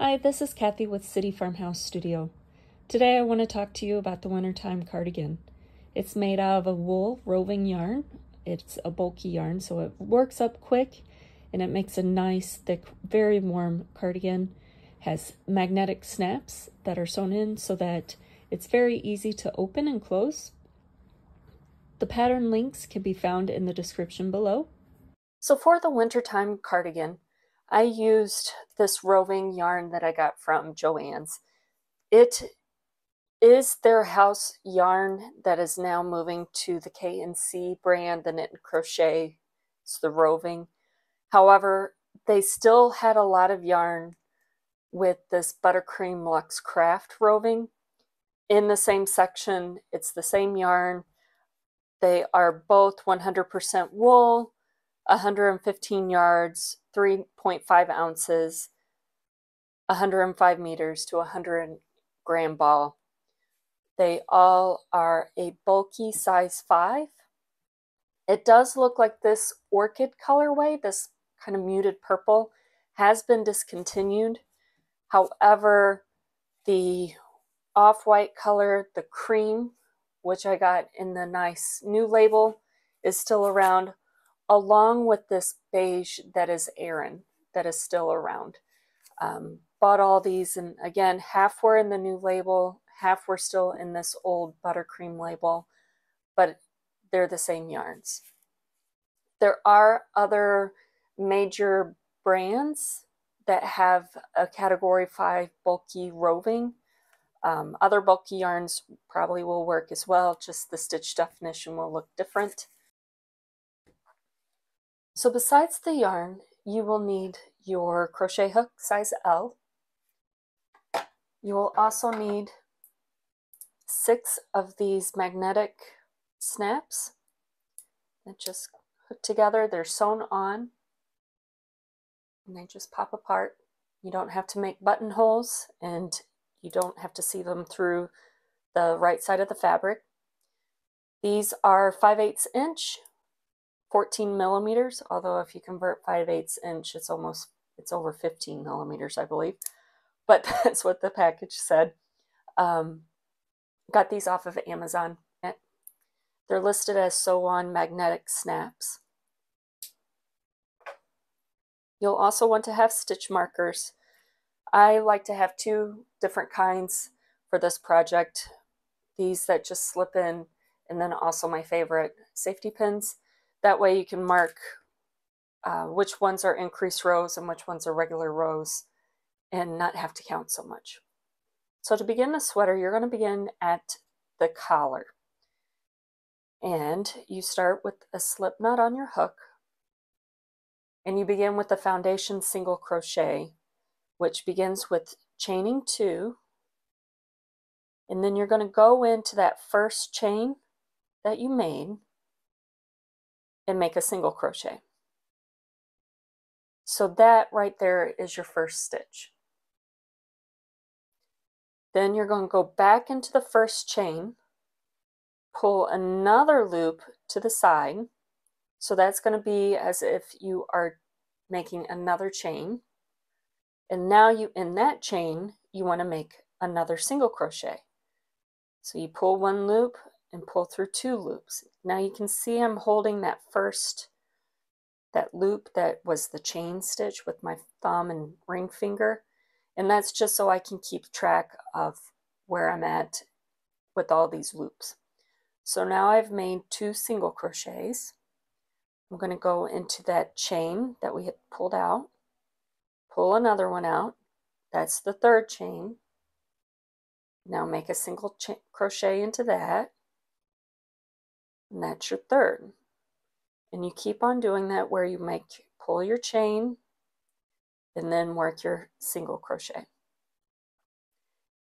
Hi, this is Kathy with City Farmhouse Studio. Today I want to talk to you about the Wintertime Cardigan. It's made out of a wool roving yarn. It's a bulky yarn, so it works up quick and it makes a nice, thick, very warm cardigan. Has magnetic snaps that are sewn in so that it's very easy to open and close. The pattern links can be found in the description below. So for the Wintertime Cardigan, I used this roving yarn that I got from Joann's. It is their house yarn that is now moving to the K+C brand, the knit and crochet. It's the roving. However, they still had a lot of yarn with this Buttercream Luxe Craft roving. In the same section, it's the same yarn. They are both 100% wool, 115 yards, 3.5 ounces, 105 meters to 100-gram ball. They all are a bulky size 5. It does look like this orchid colorway, this kind of muted purple, has been discontinued. However, the off-white color, the cream, which I got in the nice new label, is still around, along with this beige that is Aran, that is still around. Bought all these, and again, half were in the new label, half were still in this old buttercream label, but they're the same yarns. There are other major brands that have a category 5 bulky roving. Other bulky yarns probably will work as well, just the stitch definition will look different. So besides the yarn, you will need your crochet hook size L. You will also need 6 of these magnetic snaps that just hook together. They're sewn on and they just pop apart. You don't have to make buttonholes and you don't have to see them through the right side of the fabric. These are 5/8 inch, 14 millimeters, although if you convert 5/8 inch, it's over 15 millimeters, I believe. But that's what the package said. Got these off of Amazon. They're listed as sew-on magnetic snaps. You'll also want to have stitch markers. I like to have 2 different kinds for this project. These that just slip in, and then also my favorite, safety pins. That way you can mark which ones are increased rows and which ones are regular rows and not have to count so much. So to begin the sweater, you're going to begin at the collar. And you start with a slip knot on your hook. And you begin with the foundation single crochet, which begins with chaining 2. And then you're going to go into that first chain that you made and make a single crochet. So that right there is your first stitch. Then you're going to go back into the first chain, pull another loop to the side. So that's going to be as if you are making another chain. And now in that chain, you want to make another single crochet. So you pull 1 loop and pull through 2 loops. Now you can see I'm holding that loop that was the chain stitch with my thumb and ring finger. And that's just so I can keep track of where I'm at with all these loops. So now I've made 2 single crochets. I'm going to go into that chain that we had pulled out, pull another one out. That's the 3rd chain. Now make a single crochet into that. And that's your 3rd. And you keep on doing that where you pull your chain and then work your single crochet.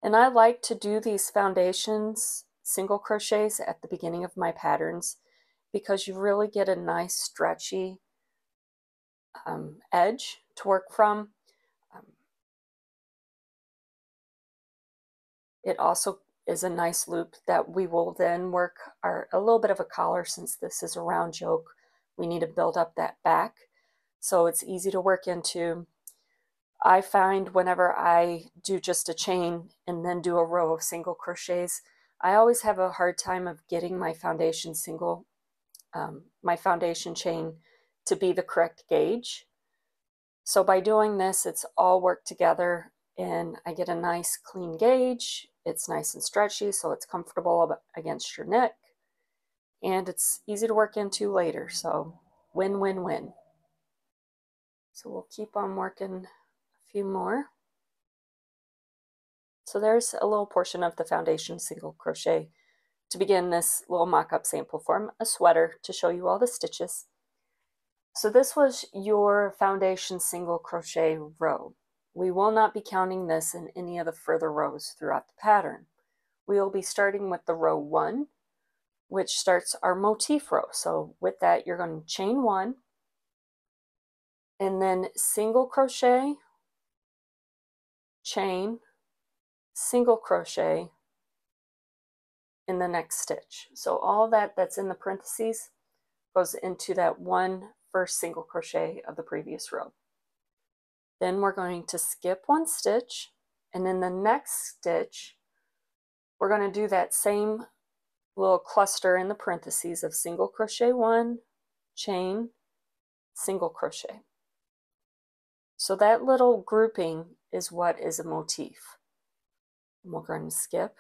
And I like to do these foundations single crochets at the beginning of my patterns because you really get a nice stretchy edge to work from. It also is a nice loop that we will then work a little bit of a collar. Since this is a round yoke, we need to build up that back. So it's easy to work into. I find whenever I do just a chain and then do a row of single crochets, I always have a hard time of getting my foundation chain to be the correct gauge. So by doing this, it's all worked together and I get a nice clean gauge. It's nice and stretchy, so it's comfortable against your neck, and it's easy to work into later. So win, win, win. So we'll keep on working a few more. So there's a little portion of the foundation single crochet to begin this little mock-up sample form, a sweater, to show you all the stitches. So this was your foundation single crochet row. We will not be counting this in any of the further rows throughout the pattern. We will be starting with the row 1, which starts our motif row. So with that, you're going to chain 1, and then single crochet, chain, single crochet in the next stitch. So all that's in the parentheses goes into that one first single crochet of the previous row. Then we're going to skip one stitch, and in the next stitch we're going to do that same little cluster in the parentheses of single crochet 1, chain, single crochet. So that little grouping is what is a motif. And we're going to skip,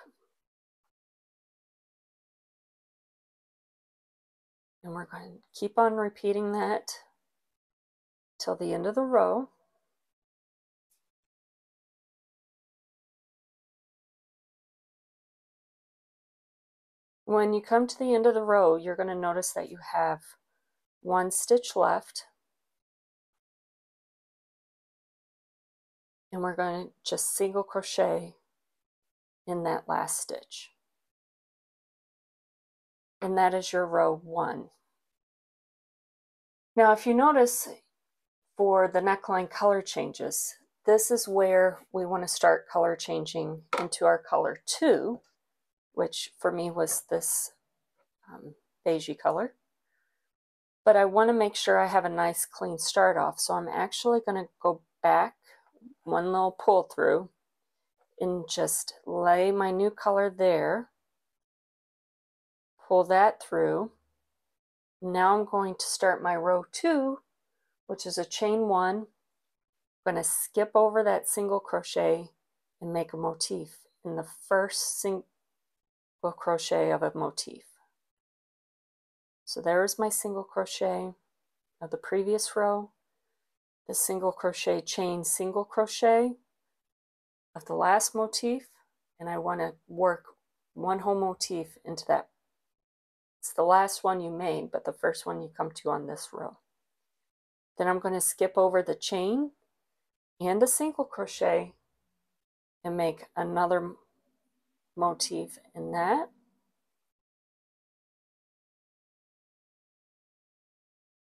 and we're going to keep on repeating that till the end of the row. When you come to the end of the row, you're going to notice that you have one stitch left, and we're going to just single crochet in that last stitch. And that is your row 1. Now if you notice, for the neckline color changes, this is where we want to start color changing into our color 2, which for me was this beigey color. But I want to make sure I have a nice clean start off, so I'm actually going to go back one little pull through and just lay my new color there, pull that through. Now I'm going to start my row 2, which is a chain 1. I'm going to skip over that single crochet and make a motif in the first single crochet of a motif. So there's my single crochet of the previous row, the single crochet chain single crochet of the last motif, and I want to work one whole motif into that. It's the last one you made, but the first one you come to on this row. Then I'm going to skip over the chain and the single crochet and make another motif in that.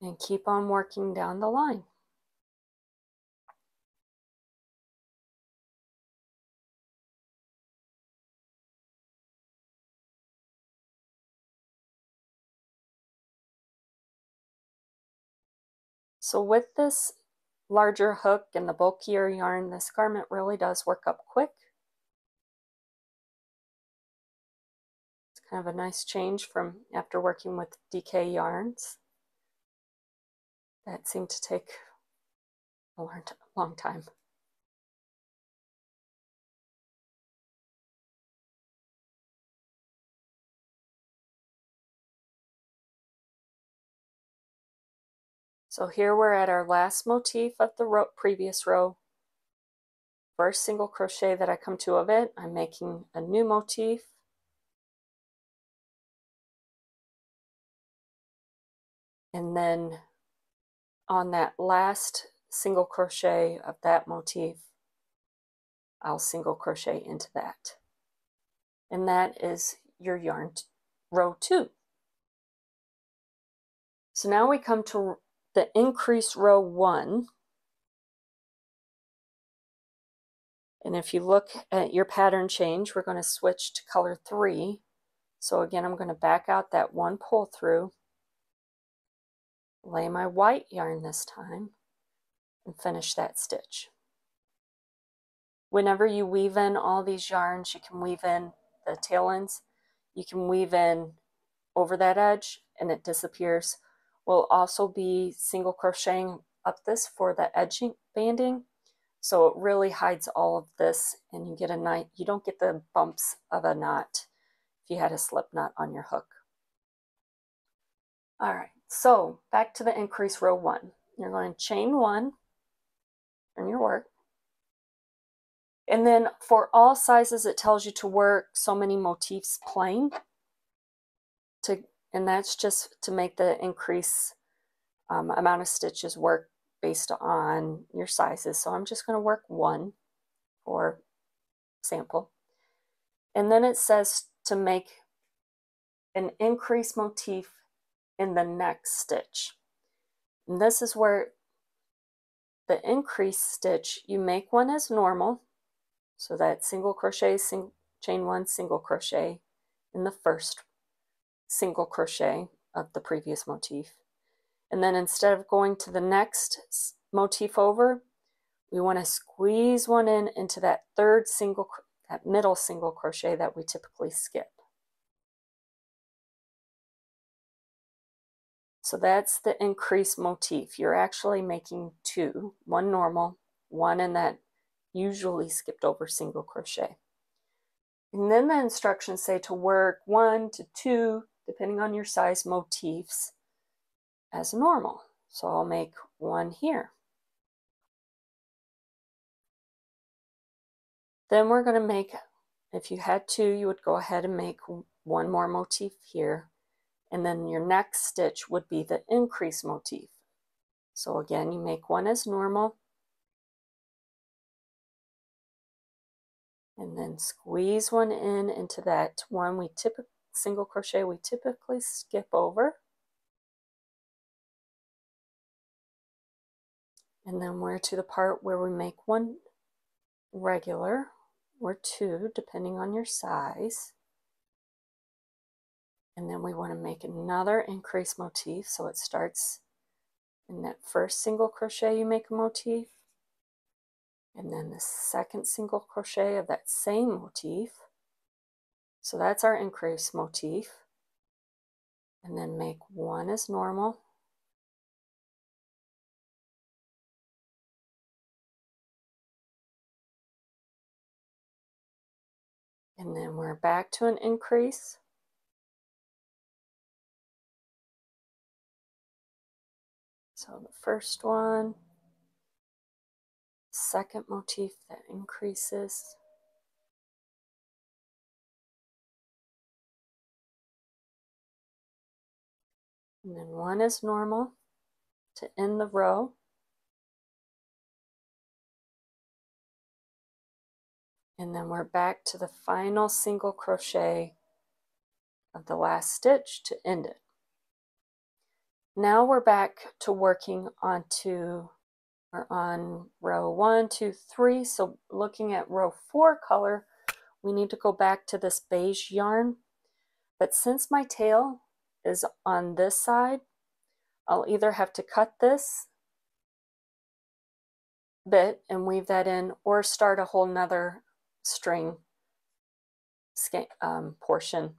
And keep on working down the line. So with this larger hook and the bulkier yarn, this garment really does work up quick. It's kind of a nice change from after working with DK yarns that seemed to take a long time. So here we're at our last motif of the previous row. First single crochet that I come to of it, I'm making a new motif. And then on that last single crochet of that motif, I'll single crochet into that. And that is your yarn row 2. So now we come to the increase row 1. And if you look at your pattern change, we're going to switch to color 3. So again, I'm going to back out that one pull through, lay my white yarn this time, and finish that stitch. Whenever you weave in all these yarns, you can weave in the tail ends, you can weave in over that edge and it disappears. We'll also be single crocheting up this for the edging banding, so it really hides all of this, and you get a nice, you don't get the bumps of a knot if you had a slip knot on your hook. All right, so back to the increase row 1. You're going to chain 1 in your work. And then for all sizes, it tells you to work so many motifs plain, and that's just to make the increase amount of stitches work based on your sizes. So I'm just going to work 1 for sample. And then it says to make an increase motif in the next stitch. And this is where the increase stitch, you make one as normal. So that single crochet, chain 1, single crochet in the first single crochet of the previous motif. And then instead of going to the next motif over, we want to squeeze one in into that third single, that middle single crochet that we typically skip. So that's the increase motif. You're actually making 2, one normal, one in that usually skipped over single crochet. And then the instructions say to work 1 to 2, depending on your size, motifs as normal. So I'll make 1 here. Then we're going to make, if you had 2, you would go ahead and make 1 more motif here. And then your next stitch would be the increase motif. So again, you make 1 as normal. And then squeeze one in into that one we single crochet we typically skip over. And then we're to the part where we make 1 regular or 2 depending on your size. And then we want to make another increase motif, so it starts in that first single crochet you make a motif, and then the second single crochet of that same motif. So that's our increase motif. And then make 1 as normal. And then we're back to an increase. So the first one, second motif that increases. And then 1 is normal to end the row. And then we're back to the final single crochet of the last stitch to end it. Now we're back to working we're on row 1, 2, 3. So looking at row 4 color, we need to go back to this beige yarn. But since my tail is on this side, I'll either have to cut this bit and weave that in, or start a whole nother string portion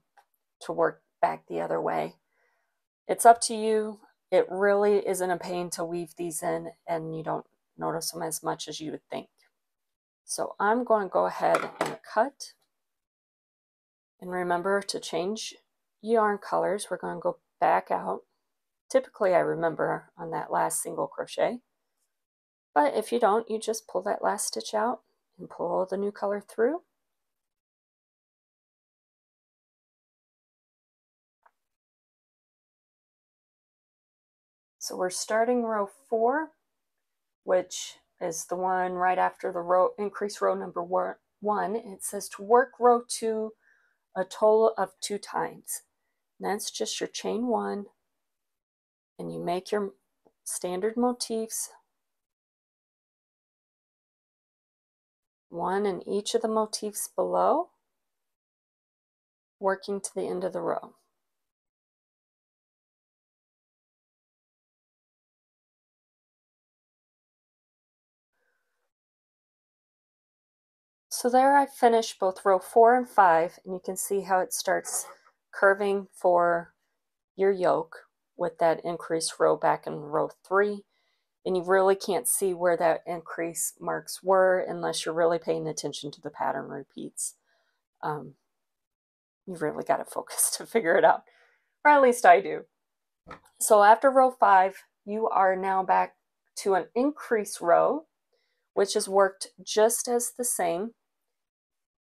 to work back the other way. It's up to you. It really isn't a pain to weave these in, and you don't notice them as much as you would think. So I'm going to go ahead and cut. And remember to change yarn colors. We're going to go back out. Typically I remember on that last single crochet, but if you don't, you just pull that last stitch out and pull the new color through. So we're starting row 4, which is the one right after the increase row number 1. It says to work row 2 a total of 2 times. And that's just your chain 1, and you make your standard motifs, 1 in each of the motifs below, working to the end of the row. So there I finished both row 4 and 5, and you can see how it starts curving for your yoke with that increased row back in row 3. And you really can't see where that increase marks were unless you're really paying attention to the pattern repeats. You've really got to focus to figure it out, or at least I do. So after row 5, you are now back to an increase row, which is worked just as the same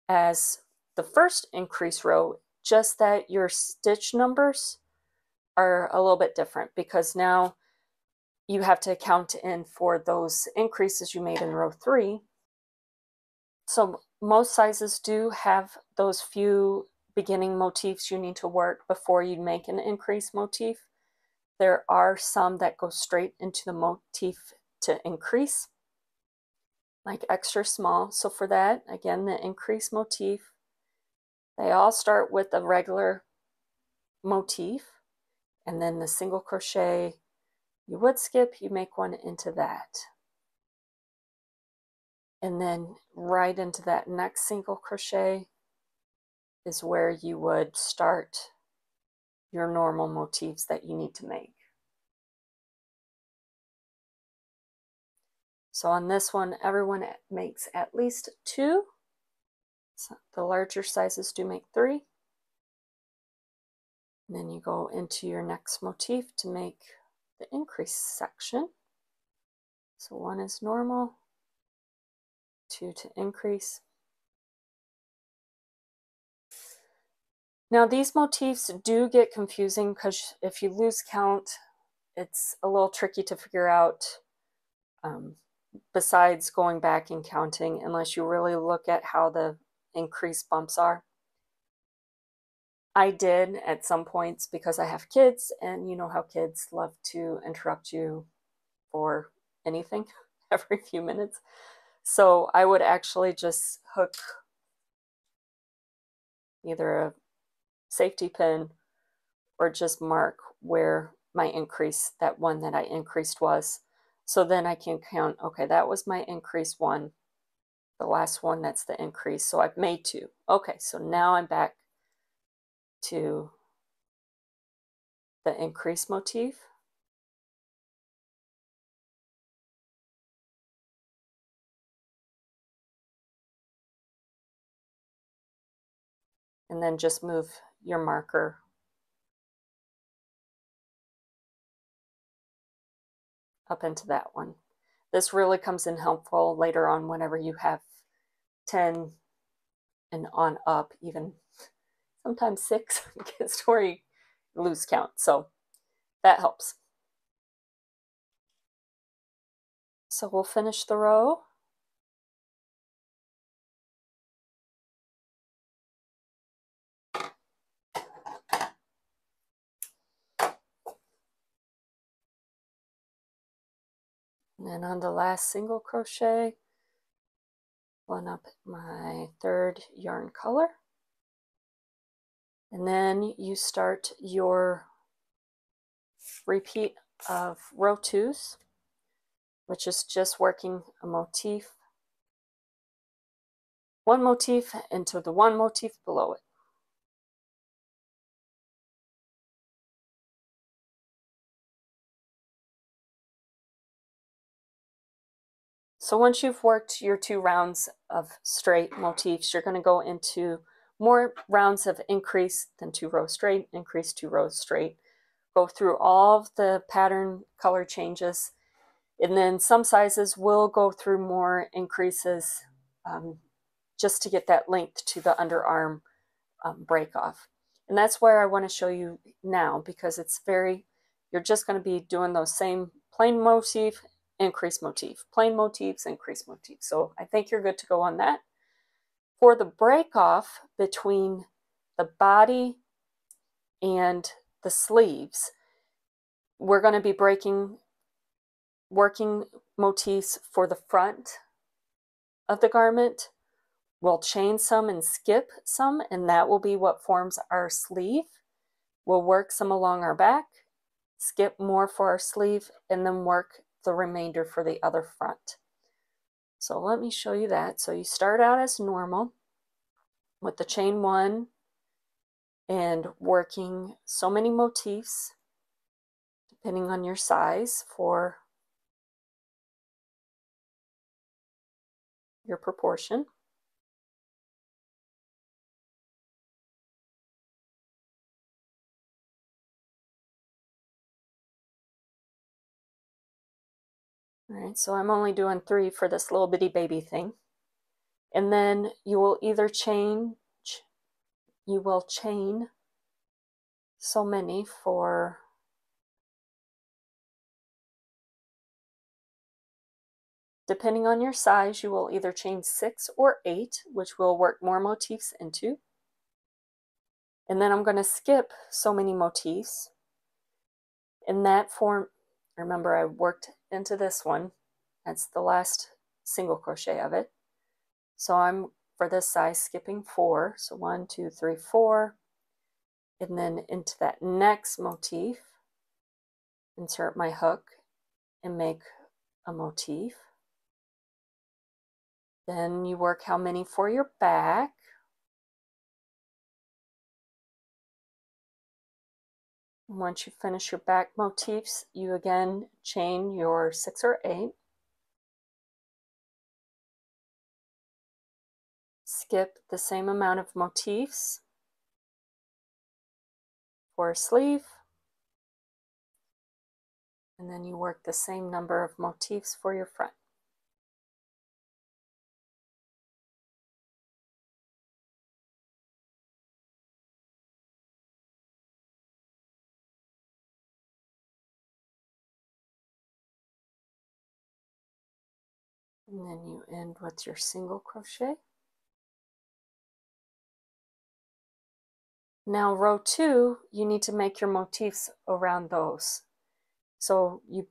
as the first increase row, just that your stitch numbers are a little bit different because now you have to count in for those increases you made in row 3. So most sizes do have those few beginning motifs you need to work before you make an increase motif. There are some that go straight into the motif to increase, like extra small. So for that, again, the increase motif, they all start with a regular motif, and then the single crochet you would skip, you make one into that. And then right into that next single crochet is where you would start your normal motifs that you need to make. So on this one, everyone makes at least 2. So the larger sizes do make 3. And then you go into your next motif to make the increase section. So 1 is normal, 2 to increase. Now these motifs do get confusing because if you lose count, it's a little tricky to figure out besides going back and counting, unless you really look at how the increase bumps are. I did at some points because I have kids, and you know how kids love to interrupt you for anything every few minutes. So I would actually just hook either a safety pin or just mark where my increase, that one that I increased was. So then I can count, okay, that was my increase 1, the last one, that's the increase. So I've made 2. Okay, so now I'm back to the increase motif. And then just move your marker up into that one. This really comes in helpful later on whenever you have 10 and on up, even sometimes 6 gets to where you lose count. So that helps. So we'll finish the row. And then on the last single crochet, one up my 3rd yarn color. And then you start your repeat of row 2s, which is just working a motif, one motif into the one motif below it. So once you've worked your 2 rounds of straight motifs, you're going to go into more rounds of increase, then 2 rows straight, increase, 2 rows straight. Go through all of the pattern color changes, and then some sizes will go through more increases just to get that length to the underarm break off. And that's where I want to show you now, because it's you're just going to be doing those same plain motif, increase motif, plain motifs, increase motif. So I think you're good to go on that. For the break off between the body and the sleeves, we're going to be working motifs for the front of the garment. We'll chain some and skip some, and that will be what forms our sleeve. We'll work some along our back, skip more for our sleeve, and then work the remainder for the other front. So let me show you that. So you start out as normal with the chain 1 and working so many motifs depending on your size for your proportion. All right, so I'm only doing 3 for this little bitty baby thing. And then you will either chain so many for depending on your size, you will either chain 6 or 8, which will work more motifs into. And then I'm going to skip so many motifs. In that form, remember I worked into this one. That's the last single crochet of it. So I'm, for this size, skipping 4. So 1, 2, 3, 4. And then into that next motif, insert my hook and make a motif. Then you work how many for your back. Once you finish your back motifs, you again chain your 6 or 8. Skip the same amount of motifs for a sleeve. And then you work the same number of motifs for your front. And then you end with your single crochet. Now row 2, you need to make your motifs around those. So you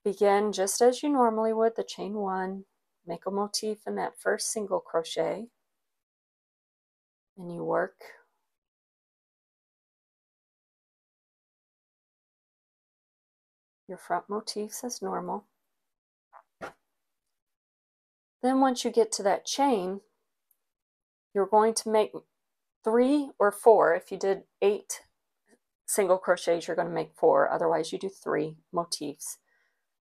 begin just as you normally would, the chain 1, make a motif in that first single crochet, and you work your front motifs as normal. Then once you get to that chain, you're going to make 3 or 4. If you did 8 single crochets, you're going to make 4. Otherwise, you do 3 motifs.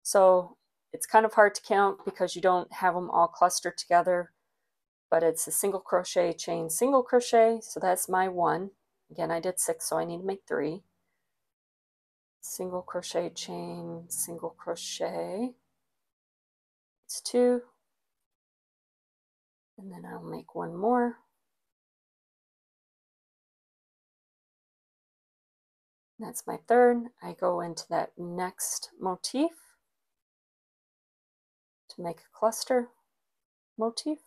So it's kind of hard to count because you don't have them all clustered together, but it's a single crochet, chain, single crochet. So that's my 1. Again, I did 6, so I need to make 3. Single crochet, chain, single crochet. It's 2. And then I'll make 1 more. That's my 3rd. I go into that next motif to make a cluster motif.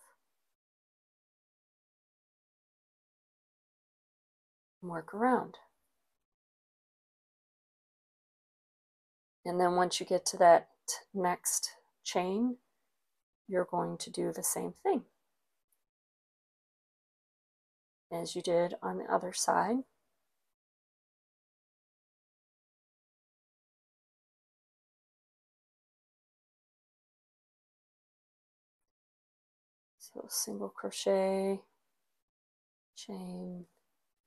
And work around. And then once you get to that next chain, you're going to do the same thing as you did on the other side. So single crochet, chain,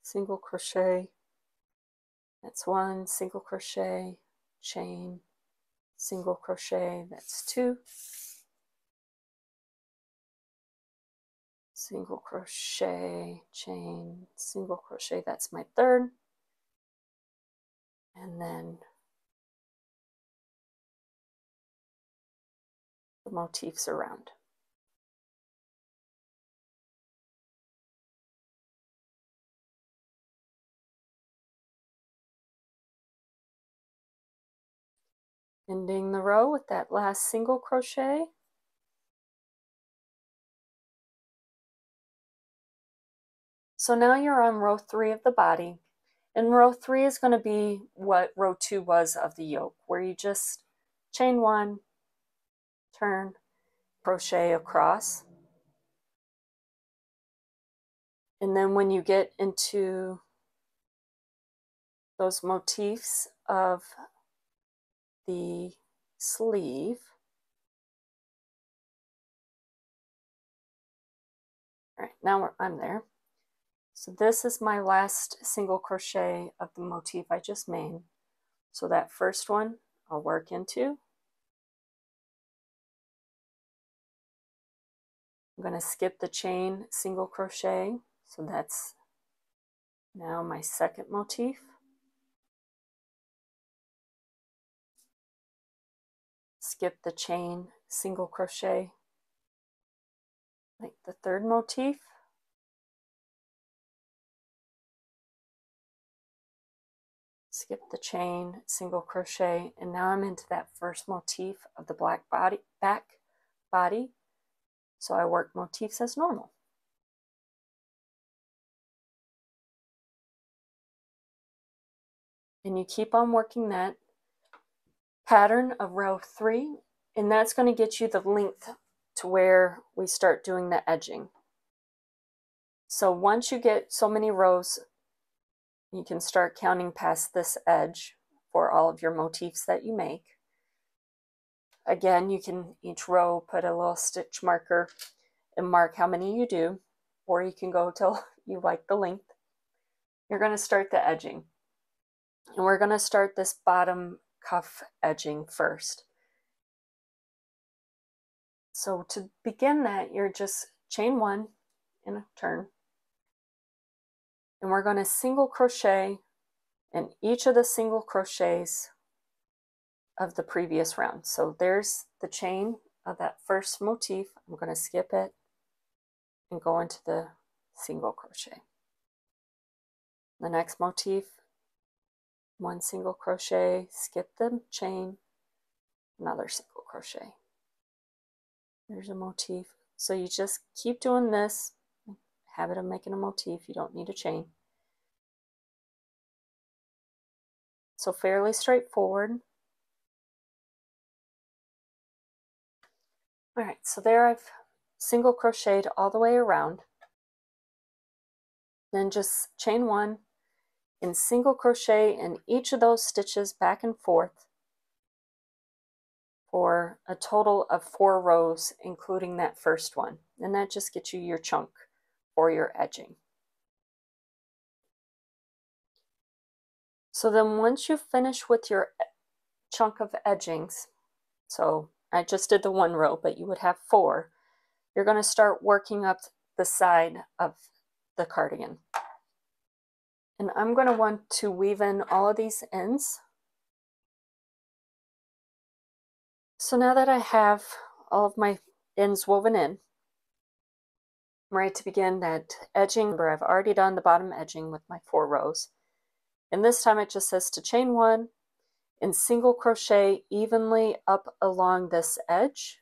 single crochet, that's 1, single crochet, chain, single crochet, that's 2, single crochet, chain, single crochet, that's my 3rd, and then the motifs around. Ending the row with that last single crochet. So now you're on row 3 of the body, and row 3 is going to be what row 2 was of the yoke, where you just chain 1, turn, crochet across. And then when you get into those motifs of the sleeve, All right, now I'm there. So this is my last single crochet of the motif I just made. So that first one I'll work into. I'm going to skip the chain single crochet. So that's now my second motif. Skip the chain single crochet, like the third motif. Skip the chain single crochet, and now I'm into that first motif of the back body. So I work motifs as normal. And you keep on working that pattern of row 3, and that's going to get you the length to where we start doing the edging. So once you get so many rows, you can start counting past this edge for all of your motifs that you make. Again, you can each row put a little stitch marker and mark how many you do, or you can go till you like the length. You're going to start the edging, and we're going to start this bottom cuff edging first. So to begin that, you're just chain 1 in a turn, and we're going to single crochet in each of the single crochets of the previous round. So there's the chain of that first motif. I'm going to skip it and go into the single crochet. The next motif, 1 single crochet, skip the chain, another single crochet. There's a motif. So you just keep doing this, habit of making a motif. You don't need a chain. So fairly straightforward. All right, so there I've single crocheted all the way around. Then just chain 1 and single crochet in each of those stitches back and forth for a total of 4 rows, including that first one. And that just gets you your chunk for your edging. So then once you finish with your chunk of edgings, so I just did the 1 row, but you would have 4, you're going to start working up the side of the cardigan. And I'm going to want to weave in all of these ends. So now that I have all of my ends woven in, I'm ready to begin that edging. Remember, I've already done the bottom edging with my 4 rows. And this time it just says to chain 1 and single crochet evenly up along this edge.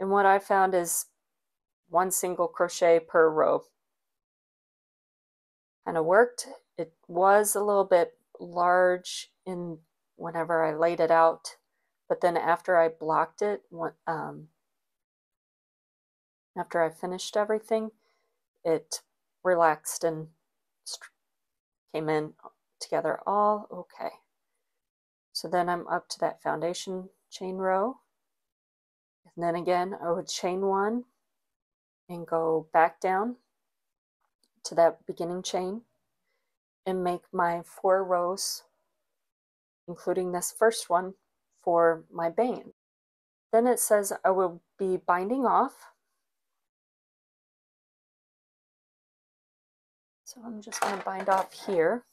And what I found is 1 single crochet per row. Kind of worked. It was a little bit large in whenever I laid it out, but then after I blocked it, after I finished everything, it relaxed and came in together all okay. So then I'm up to that foundation chain row, and then again I would chain 1 and go back down to that beginning chain and make my 4 rows, including this first one, for my band. Then it says I will be binding off. So I'm just going to bind off here.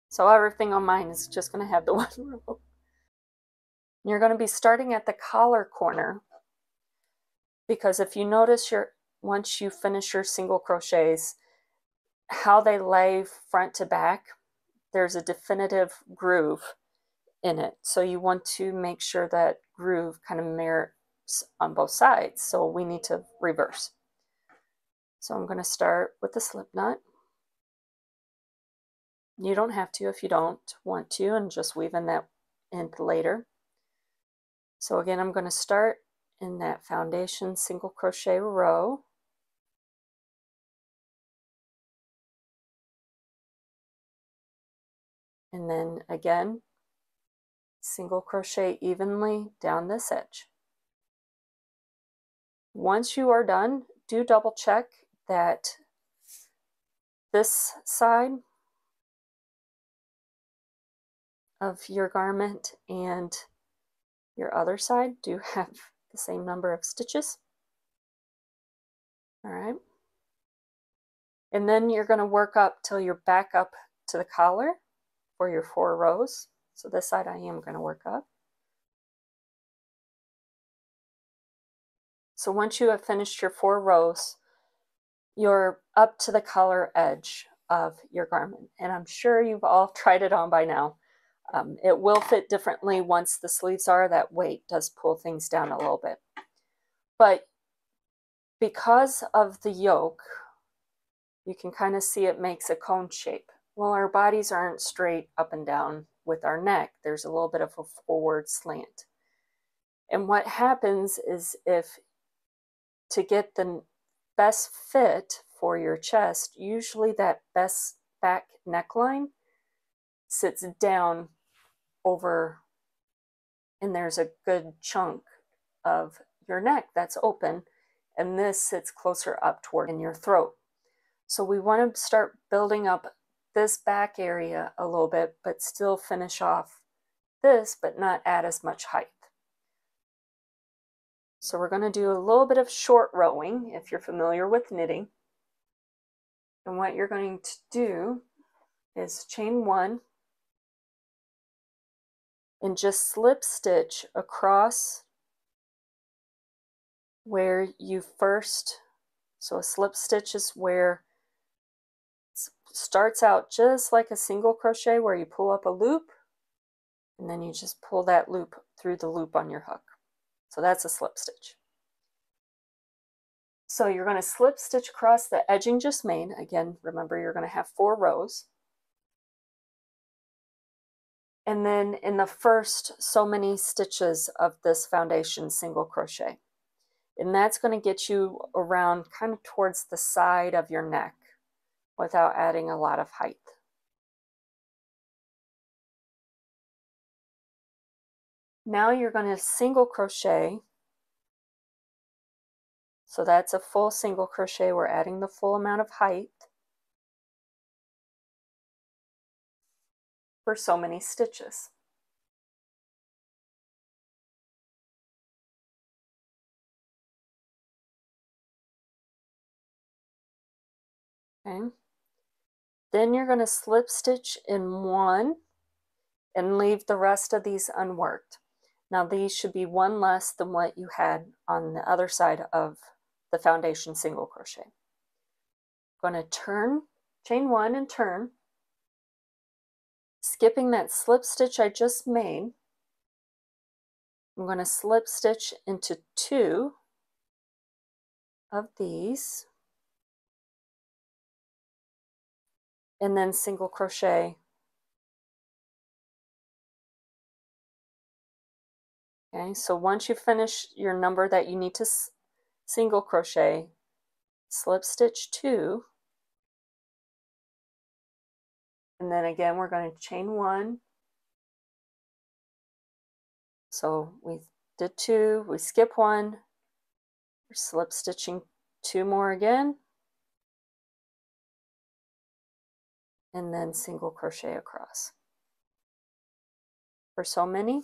So everything on mine is just going to have the 1 row. You're going to be starting at the collar corner, because if you notice once you finish your single crochets, how they lay front to back, there's a definitive groove in it. So you want to make sure that groove kind of mirrors on both sides. So we need to reverse. So I'm going to start with the slip knot. You don't have to if you don't want to, and just weave in that in later. So again, I'm going to start in that foundation single crochet row. And then again, single crochet evenly down this edge. Once you are done, do double check that this side of your garment and your other side do have the same number of stitches. All right. And then you're going to work up till you're back up to the collar for your 4 rows. So this side I am going to work up. So once you have finished your 4 rows, you're up to the collar edge of your garment. And I'm sure you've all tried it on by now. It will fit differently once the sleeves are. That weight does pull things down a little bit. But because of the yoke, you can kind of see it makes a cone shape. Well, our bodies aren't straight up and down with our neck. There's a little bit of a forward slant. And what happens is, if to get the best fit for your chest, usually that best back neckline sits down over, and there's a good chunk of your neck that's open, and this sits closer up toward in your throat. So we want to start building up this back area a little bit, but still finish off this, but not add as much height. So we're going to do a little bit of short rowing if you're familiar with knitting. And what you're going to do is chain 1 and just slip stitch across where you first, so a slip stitch is where it starts out just like a single crochet, where you pull up a loop and then you just pull that loop through the loop on your hook. So that's a slip stitch. So you're going to slip stitch across the edging just made. Again, remember, you're going to have 4 rows. And then in the first so many stitches of this foundation single crochet. And that's going to get you around kind of towards the side of your neck without adding a lot of height. Now you're going to single crochet. So that's a full single crochet. We're adding the full amount of height for so many stitches. Okay. Then you're going to slip stitch in 1 and leave the rest of these unworked. Now these should be 1 less than what you had on the other side of the foundation single crochet. I'm going to turn, chain 1 and turn, skipping that slip stitch I just made. I'm going to slip stitch into 2 of these and then single crochet. Okay, so once you finish your number that you need to single crochet, slip stitch 2, and then again we're going to chain 1. So we did 2, we skip 1, we're slip stitching 2 more again, and then single crochet across for so many.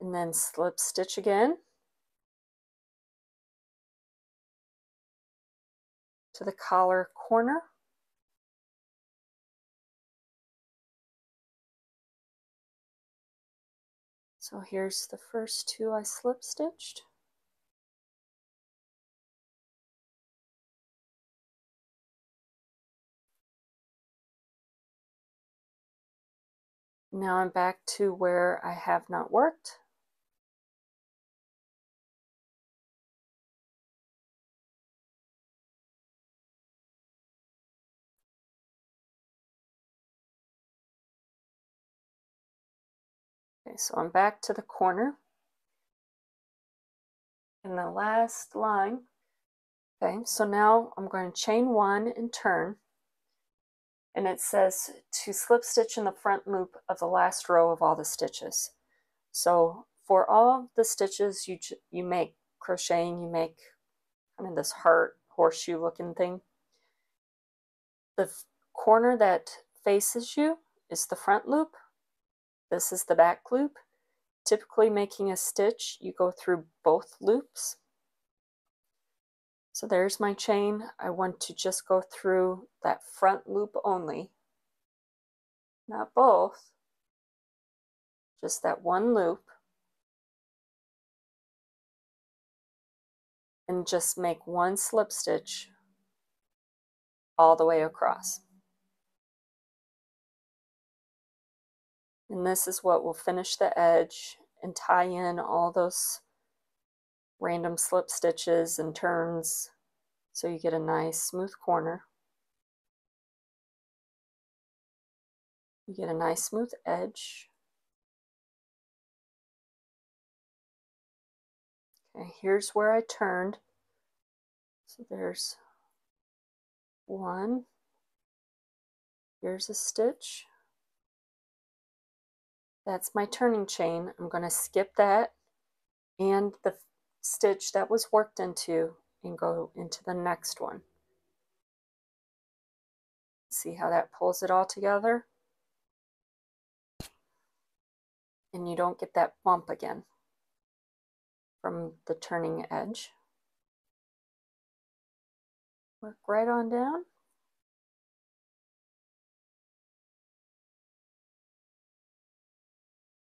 And then slip stitch again to the collar corner. So here's the first 2 I slip stitched. Now I'm back to where I have not worked. Okay, so I'm back to the corner. In the last line, Okay, so now I'm going to chain 1 and turn, and it says to slip stitch in the front loop of the last row of all the stitches. So for all the stitches you make crocheting, you make kind of this heart horseshoe looking thing. The corner that faces you is the front loop. This is the back loop. Typically making a stitch, you go through both loops. So there's my chain. I want to just go through that front loop only, not both, just that one loop, and just make one slip stitch all the way across. And this is what will finish the edge and tie in all those random slip stitches and turns, so you get a nice smooth corner. You get a nice smooth edge. Okay, here's where I turned. So there's one. Here's a stitch. That's my turning chain. I'm going to skip that and the stitch that was worked into and go into the next one. See how that pulls it all together? And you don't get that bump again from the turning edge. Work right on down.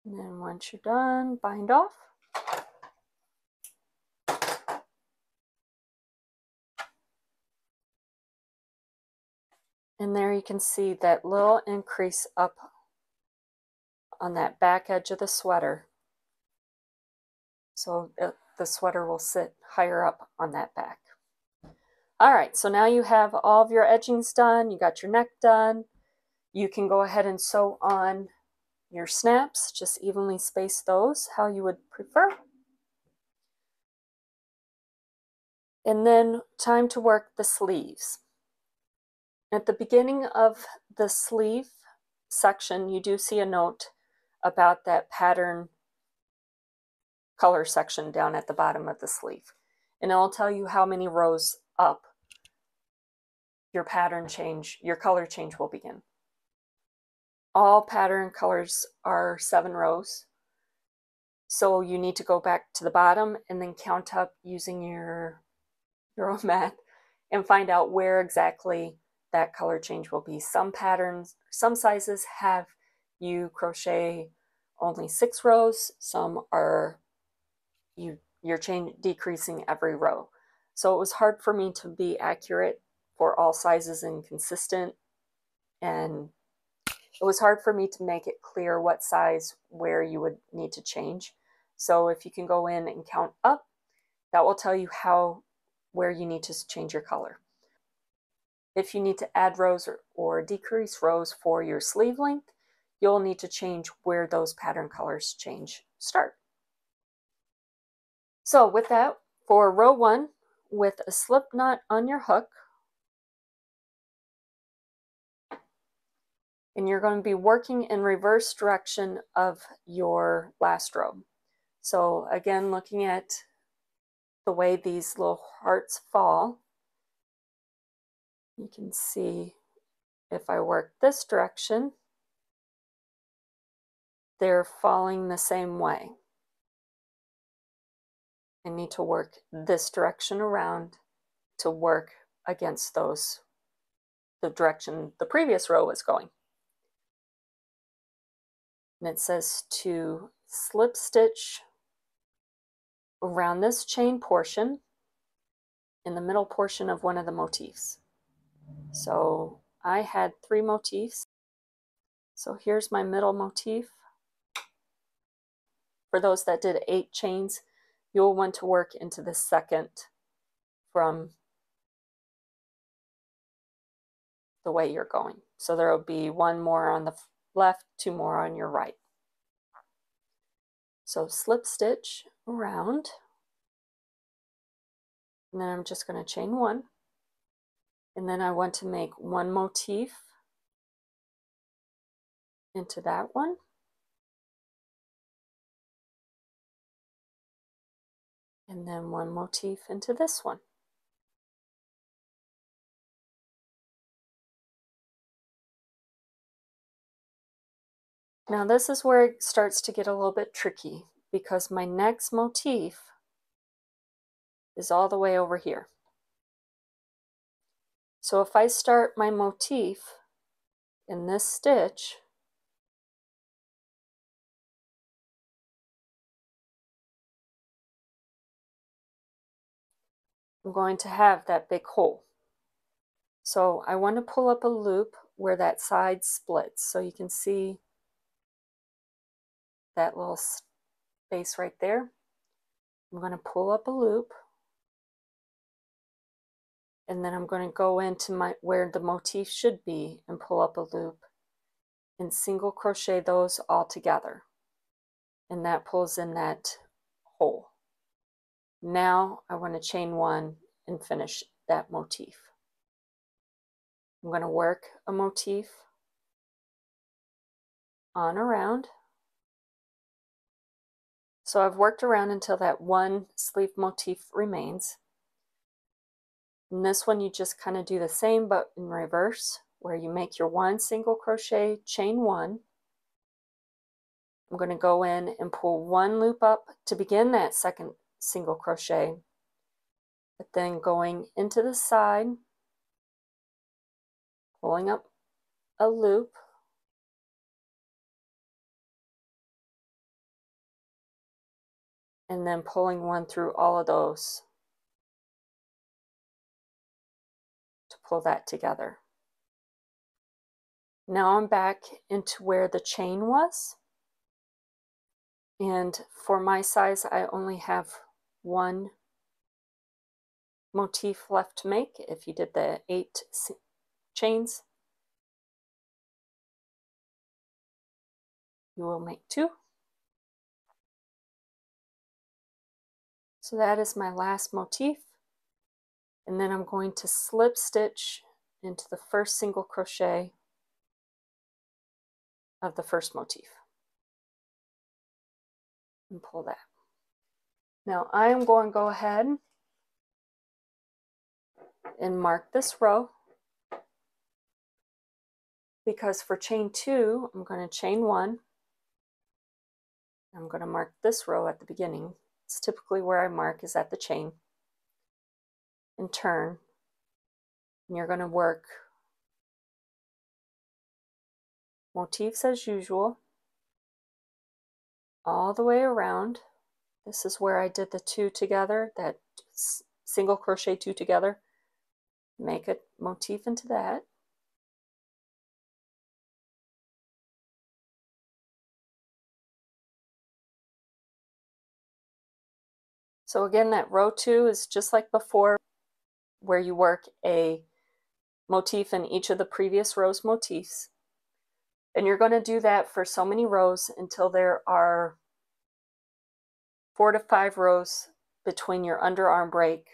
And then once you're done, bind off. And there you can see that little increase up on that back edge of the sweater. So the sweater will sit higher up on that back. All right, so now you have all of your edgings done, you got your neck done. You can go ahead and sew on your snaps, just evenly space those how you would prefer. And then time to work the sleeves. At the beginning of the sleeve section, you do see a note about that pattern color section down at the bottom of the sleeve. And it'll tell you how many rows up your pattern change, your color change will begin. All pattern colors are 7 rows. So you need to go back to the bottom and then count up using your own math and find out where exactly that color change will be. Some patterns, some sizes have you crochet only 6 rows. Some are you're decreasing every row. So it was hard for me to be accurate for all sizes and consistent, and it was hard for me to make it clear what size where you would need to change. So if you can go in and count up, that will tell you where you need to change your color. If you need to add rows or decrease rows for your sleeve length, you'll need to change where those pattern colors start. So with that, for row 1, with a slip knot on your hook, and you're going to be working in reverse direction of your last row. So again, looking at the way these little hearts fall, you can see if I work this direction, they're falling the same way. I need to work this direction around to work against the direction the previous row was going. And it says to slip stitch around this chain portion in the middle portion of one of the motifs. So I had 3 motifs. So here's my middle motif. For those that did 8 chains, you'll want to work into the second from the way you're going. So there will be 1 more on the left, 2 more on your right. So slip stitch around. and then I'm just going to chain one, and then I want to make one motif into that one, and then one motif into this one. Now this is where it starts to get a little bit tricky, because my next motif is all the way over here. So if I start my motif in this stitch, I'm going to have that big hole. So I want to pull up a loop where that side splits, so you can see that little space right there. I'm going to pull up a loop, and then I'm going to go into where the motif should be and pull up a loop and single crochet those all together, and that pulls in that hole. Now I want to chain one and finish that motif. I'm going to work a motif on around. So I've worked around until that one sleeve motif remains. In this one you just kind of do the same but in reverse, where you make your one single crochet, chain one. I'm going to go in and pull one loop up to begin that second single crochet, but then going into the side, pulling up a loop, and then pulling one through all of those to pull that together. Now I'm back into where the chain was, and for my size I only have one motif left to make. If you did the 8 chains, you will make 2. So that is my last motif, and then I'm going to slip stitch into the first single crochet of the first motif and pull that. Now I am going to go ahead and mark this row, because for chain 2 I'm going to chain 1. I'm going to mark this row at the beginning. It's typically where I mark, is at the chain, and turn, and you're going to work motifs as usual all the way around. This is where I did the 2 together, that single crochet 2 together. Make a motif into that. So again, that row 2 is just like before, where you work a motif in each of the previous rows' motifs. And you're going to do that for so many rows until there are 4 to 5 rows between your underarm break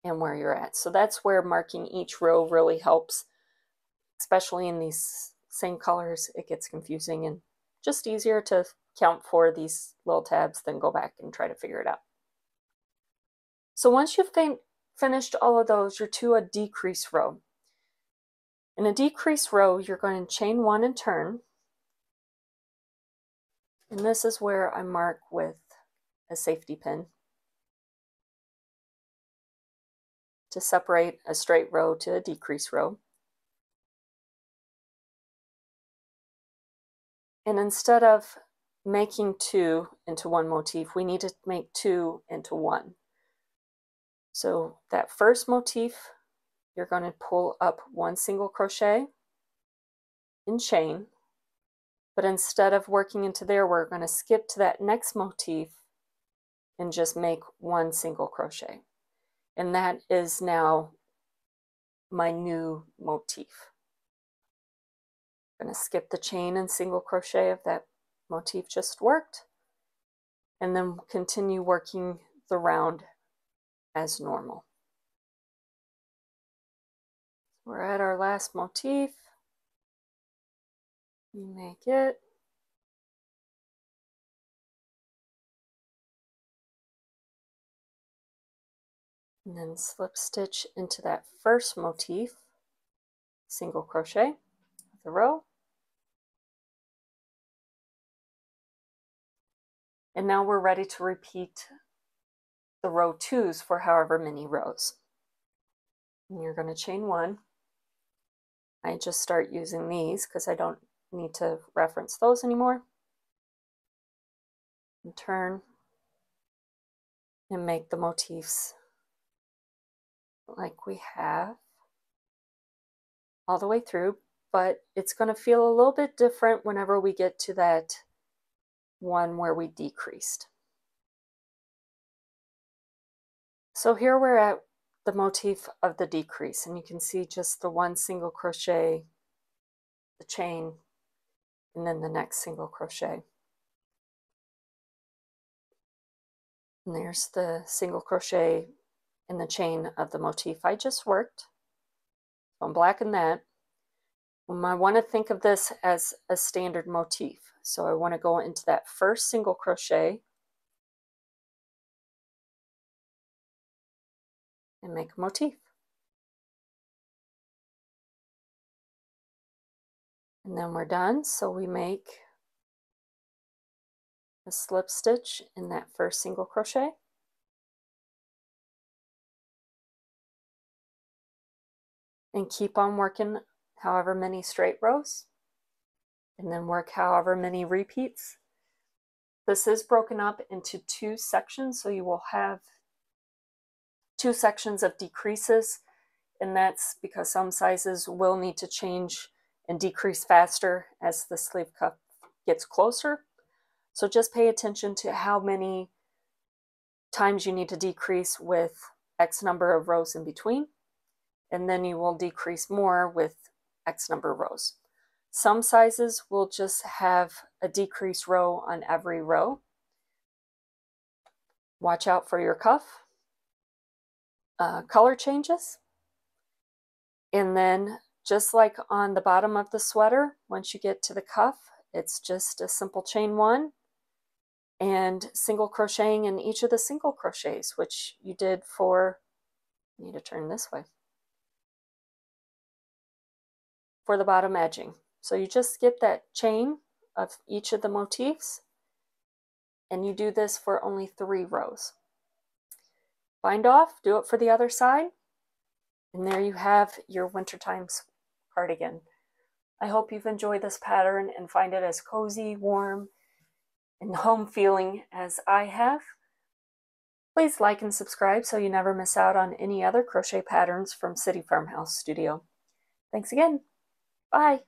and where you're at. So that's where marking each row really helps, especially in these same colors. It gets confusing and just easier to count for these little tabs than go back and try to figure it out. So once you've finished all of those, you're to a decrease row. In a decrease row, you're going to chain 1 and turn. And this is where I mark with a safety pin to separate a straight row to a decrease row. And instead of making 2 into one motif, we need to make 2 into 1. So that first motif, you're going to pull up 1 single crochet and chain, but instead of working into there, we're going to skip to that next motif and just make 1 single crochet. And that is now my new motif. I'm going to skip the chain and single crochet of that motif just worked, and then continue working the round as normal. We're at our last motif. You make it. And then slip stitch into that first motif, single crochet the row. And now we're ready to repeat the row 2s for however many rows. And you're going to chain 1. I just start using these because I don't need to reference those anymore. And turn and make the motifs like we have all the way through, but it's going to feel a little bit different whenever we get to that one where we decreased. So here we're at the motif of the decrease, and you can see just the one single crochet, the chain, and then the next single crochet. And there's the single crochet in the chain of the motif I just worked. So I'm blacking that. I want to think of this as a standard motif. So I want to go into that first single crochet and make a motif. And then we're done. So we make a slip stitch in that first single crochet. And keep on working however many straight rows. And then work however many repeats. This is broken up into 2 sections, so you will have 2 sections of decreases, and that's because some sizes will need to change and decrease faster as the sleeve cuff gets closer. So just pay attention to how many times you need to decrease with X number of rows in between, and then you will decrease more with X number of rows. Some sizes will just have a decreased row on every row. Watch out for your cuff. Color changes. And then just like on the bottom of the sweater, once you get to the cuff, it's just a simple chain 1 and single crocheting in each of the single crochets, which you did for, I need to turn this way, for the bottom edging. So you just get that chain of each of the motifs, and you do this for only 3 rows. Bind off, do it for the other side, and there you have your Wintertime cardigan. I hope you've enjoyed this pattern and find it as cozy, warm, and home feeling as I have. Please like and subscribe so you never miss out on any other crochet patterns from City Farmhouse Studio. Thanks again. Bye.